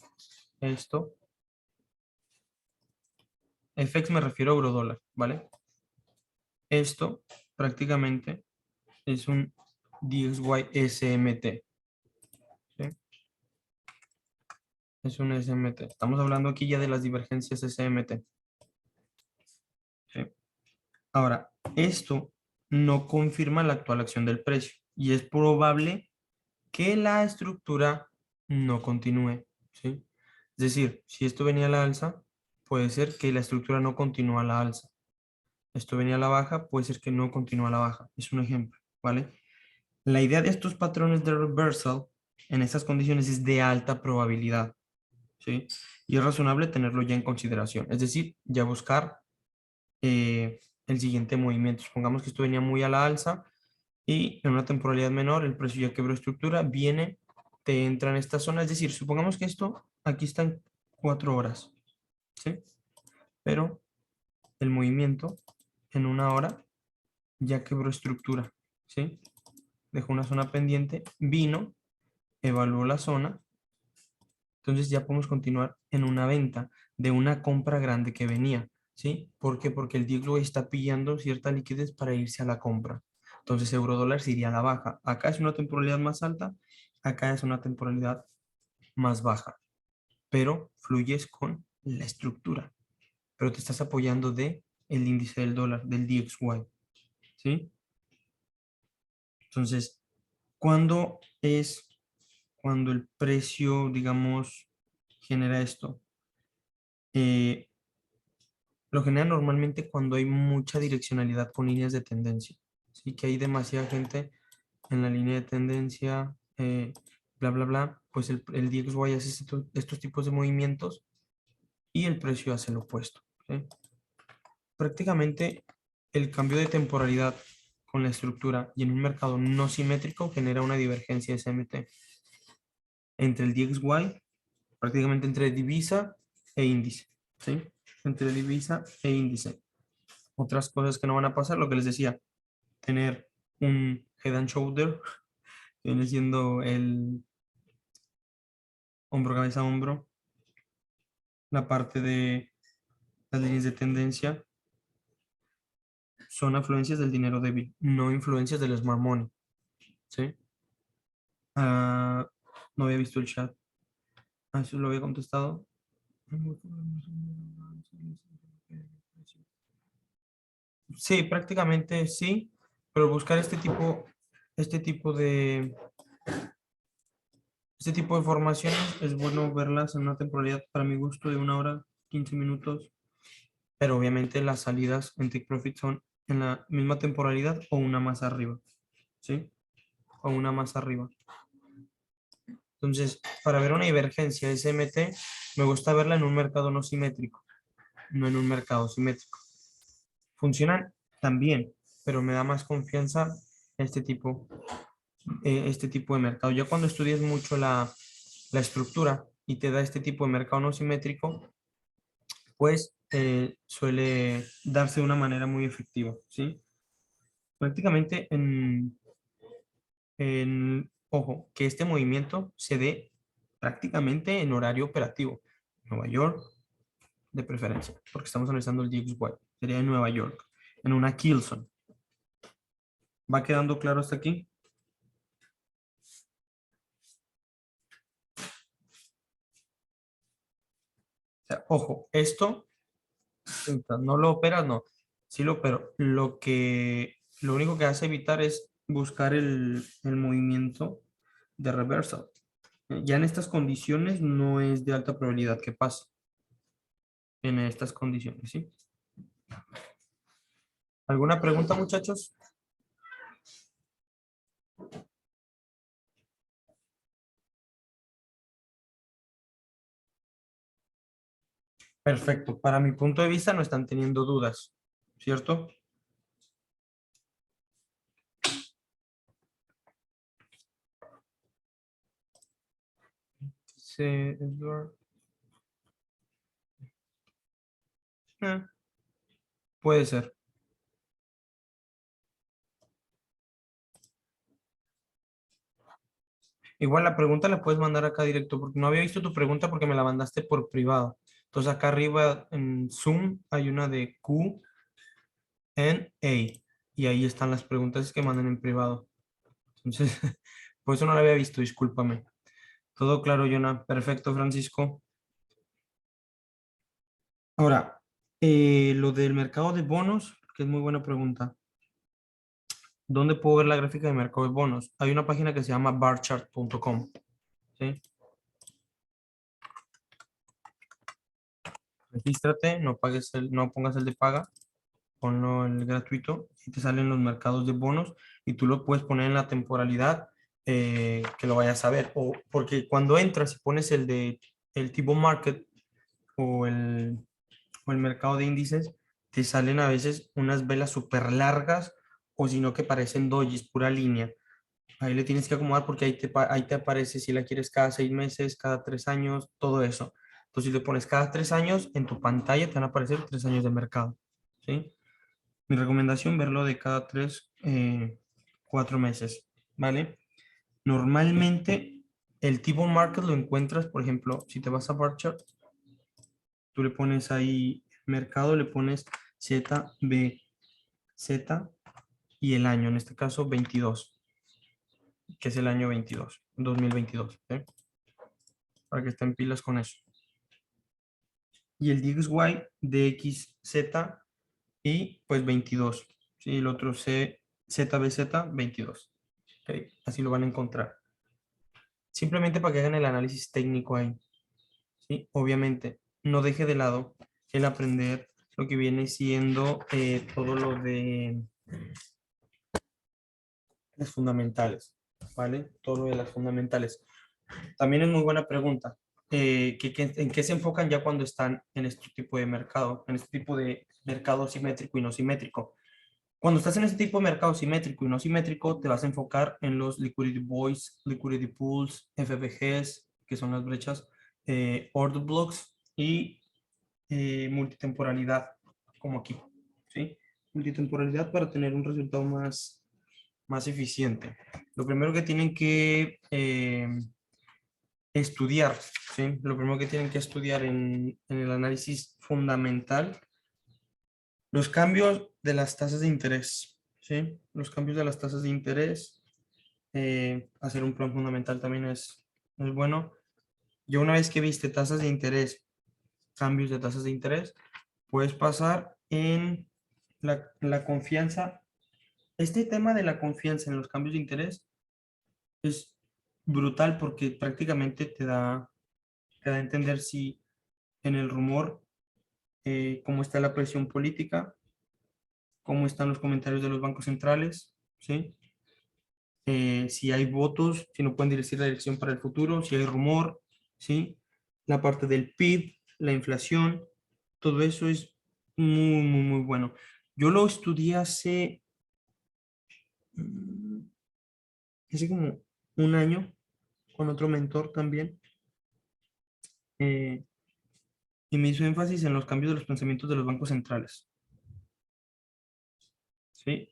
esto, FX me refiero a euro dólar, ¿vale? Esto prácticamente es un DXY SMT, ¿sí? Es un SMT. Estamos hablando aquí ya de las divergencias SMT, ¿sí? Ahora, esto no confirma la actual acción del precio y es probable que la estructura no continúe, ¿sí? Es decir, si esto venía a la alza, puede ser que la estructura no continúe a la alza. Esto venía a la baja, puede ser que no continúe a la baja. Es un ejemplo, ¿vale? La idea de estos patrones de reversal en estas condiciones es de alta probabilidad, ¿sí? Y es razonable tenerlo ya en consideración. Es decir, ya buscar el siguiente movimiento. Supongamos que esto venía muy a la alza y en una temporalidad menor el precio ya quebró estructura, viene, te entra en esta zona. Es decir, supongamos que esto aquí está en 4 horas, ¿sí? Pero el movimiento en una hora ya quebró estructura, ¿sí? Dejó una zona pendiente, vino, evaluó la zona, entonces ya podemos continuar en una venta de una compra grande que venía, ¿sí? ¿Por qué? Porque el DXY está pillando cierta liquidez para irse a la compra. Entonces euro dólar se iría a la baja. Acá es una temporalidad más alta, acá es una temporalidad más baja. pero fluyes con la estructura, pero te estás apoyando de el índice del dólar, del DXY, ¿sí? Entonces, ¿cuándo es cuando el precio, digamos, genera esto? Eh, lo genera normalmente cuando hay mucha direccionalidad con líneas de tendencia, ¿sí? Que hay demasiada gente en la línea de tendencia, bla, bla, bla, pues el DXY hace estos tipos de movimientos y el precio hace lo opuesto, ¿sí? Prácticamente el cambio de temporalidad con la estructura y en un mercado no simétrico genera una divergencia SMT entre el DXY, prácticamente entre divisa e índice, ¿sí? Entre divisa e índice. Otras cosas que no van a pasar, lo que les decía, tener un head and shoulder, que viene siendo el hombro, cabeza, hombro, la parte de las líneas de tendencia, son afluencias del dinero débil, no influencias del smart money, ¿sí? Ah, no había visto el chat. Ah, eso lo había contestado. Sí, prácticamente sí, pero buscar este tipo de, este tipo de formaciones es bueno verlas en una temporalidad para mi gusto de 1 hora, 15 minutos, pero obviamente las salidas en Take Profit son en la misma temporalidad o una más arriba, ¿sí? O una más arriba. Entonces, para ver una divergencia SMT, me gusta verla en un mercado no simétrico, no en un mercado simétrico. Funcionan también, pero me da más confianza este tipo, este tipo de mercado. Ya cuando estudias mucho la estructura y te da este tipo de mercado no simétrico, pues suele darse de una manera muy efectiva, ¿sí? Prácticamente ojo, que este movimiento se dé prácticamente en horario operativo. Nueva York, de preferencia, porque estamos analizando el DXY. Sería en Nueva York, en una Kilson. ¿Va quedando claro hasta aquí? O sea, ojo, esto, mientras no lo operas, no. Sí lo opero. Lo único que hace evitar es buscar el movimiento de reversal. Ya en estas condiciones no es de alta probabilidad que pase. En estas condiciones, ¿sí? ¿Alguna pregunta, muchachos? Perfecto. Para mi punto de vista no están teniendo dudas, ¿cierto? Sí, Edward. Eh, puede ser. Igual la pregunta la puedes mandar acá directo, porque no había visto tu pregunta porque me la mandaste por privado. Entonces acá arriba en Zoom hay una de Q and A y ahí están las preguntas que mandan en privado. Entonces, por eso no la había visto, discúlpame. Todo claro, Jonah. Perfecto, Francisco. Ahora, lo del mercado de bonos, que es muy buena pregunta. ¿Dónde puedo ver la gráfica de mercado de bonos? Hay una página que se llama barchart.com. ¿Sí? Regístrate, no pongas el de paga, ponlo el gratuito y te salen los mercados de bonos y tú lo puedes poner en la temporalidad que lo vayas a ver. O porque cuando entras y pones el de el tipo market o el mercado de índices, te salen a veces unas velas súper largas o sino que parecen dojis, pura línea. Ahí le tienes que acomodar porque ahí te aparece si la quieres cada 6 meses, cada 3 años, todo eso. Entonces, si le pones cada 3 años, en tu pantalla te van a aparecer 3 años de mercado. ¿Sí? Mi recomendación, verlo de cada 4 meses. ¿Vale? Normalmente, el tipo market lo encuentras, por ejemplo, si te vas a bar chart, tú le pones ahí mercado, le pones Z, B, Z y el año, en este caso 22, que es el año 2022. ¿Sí? Para que estén pilas con eso. y el DXY de XZ y pues 22. ¿Sí? El otro ZBZ 22. ¿Ok? Así lo van a encontrar. Simplemente para que hagan el análisis técnico ahí. ¿Sí? Obviamente, no deje de lado el aprender lo que viene siendo todo lo de las fundamentales, ¿vale? Todo lo de las fundamentales. También es muy buena pregunta. ¿En qué se enfocan ya cuando están en este tipo de mercado, en este tipo de mercado simétrico y no simétrico? Cuando estás en este tipo de mercado simétrico y no simétrico, te vas a enfocar en los liquidity voids, liquidity pools, FBGs, que son las brechas, order blocks y multitemporalidad, como aquí, ¿sí? Multitemporalidad para tener un resultado más eficiente. Lo primero que tienen que estudiar, ¿sí? Lo primero que tienen que estudiar en el análisis fundamental, los cambios de las tasas de interés, ¿sí? Los cambios de las tasas de interés, hacer un plan fundamental también es bueno. Ya una vez que viste tasas de interés, cambios de tasas de interés, puedes pasar en la confianza. Este tema de la confianza en los cambios de interés es brutal porque prácticamente te da a entender si en el rumor, cómo está la presión política, cómo están los comentarios de los bancos centrales, ¿sí? Si hay votos, si no pueden decir la dirección para el futuro, si hay rumor, ¿sí? La parte del PIB, la inflación, todo eso es muy bueno. Yo lo estudié mm, hace como un año con otro mentor también, eh, y me hizo énfasis en los cambios de los pensamientos de los bancos centrales. ¿Sí?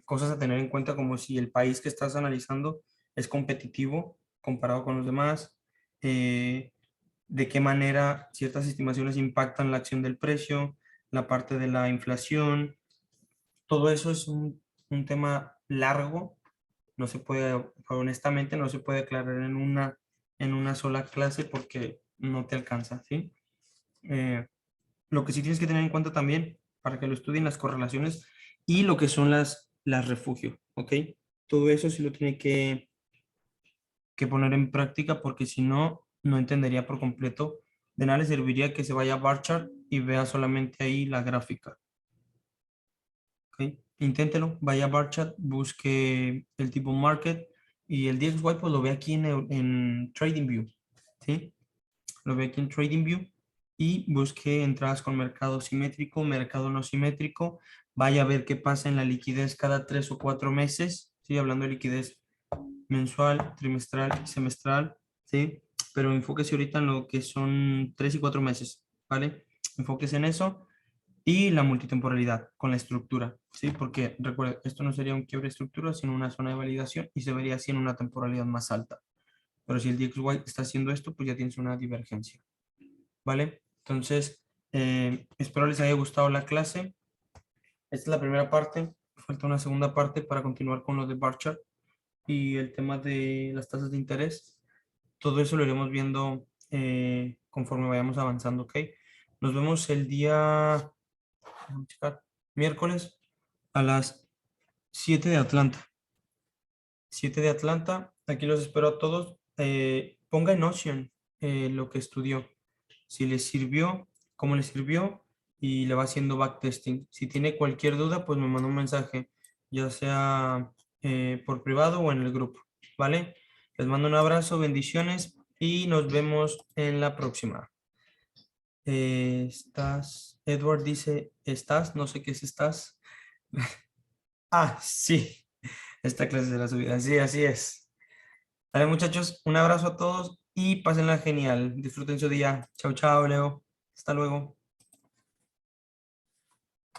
Cosas a tener en cuenta como si el país que estás analizando es competitivo comparado con los demás, de qué manera ciertas estimaciones impactan la acción del precio, la parte de la inflación, todo eso es un tema largo, no se puede, honestamente, no se puede aclarar en una sola clase porque no te alcanza, ¿sí? Eh, lo que sí tienes que tener en cuenta también para que lo estudien las correlaciones y lo que son las refugio, ¿ok? Todo eso sí lo tiene que poner en práctica porque si no, no entendería por completo. De nada le serviría que se vaya a bar chart y vea solamente ahí la gráfica, ¿ok? Inténtelo, vaya a bar chart, busque el tipo market y el DXY pues lo ve aquí en TradingView, ¿sí? Lo ve aquí en TradingView y busque entradas con mercado simétrico, mercado no simétrico, vaya a ver qué pasa en la liquidez cada 3 o 4 meses, ¿sí? Hablando de liquidez mensual, trimestral y semestral, ¿sí? Pero enfóquese ahorita en lo que son 3 y 4 meses, ¿vale? Enfóquese en eso y la multitemporalidad con la estructura, ¿sí? Porque recuerda, esto no sería un quiebre de estructura, sino una zona de validación y se vería así en una temporalidad más alta. Pero si el DXY está haciendo esto, pues ya tienes una divergencia. ¿Vale? Entonces, espero les haya gustado la clase. Esta es la primera parte. Falta una segunda parte para continuar con lo de bar chart y el tema de las tasas de interés. Todo eso lo iremos viendo conforme vayamos avanzando, ¿ok? Nos vemos el día, vamos a checar, miércoles a las 7 de Atlanta. 7 de Atlanta. Aquí los espero a todos. Ponga en Notion lo que estudió. Si les sirvió, cómo les sirvió y le va haciendo backtesting. Si tiene cualquier duda, pues me manda un mensaje, ya sea por privado o en el grupo, ¿vale? Les mando un abrazo, bendiciones y nos vemos en la próxima. Edward dice, ¿estás? No sé qué es estás. Ah, sí, esta clase de la subida. Sí, así es. Dale, muchachos, un abrazo a todos y pásenla genial. Disfruten su día. Chao, chao, Leo. Hasta luego.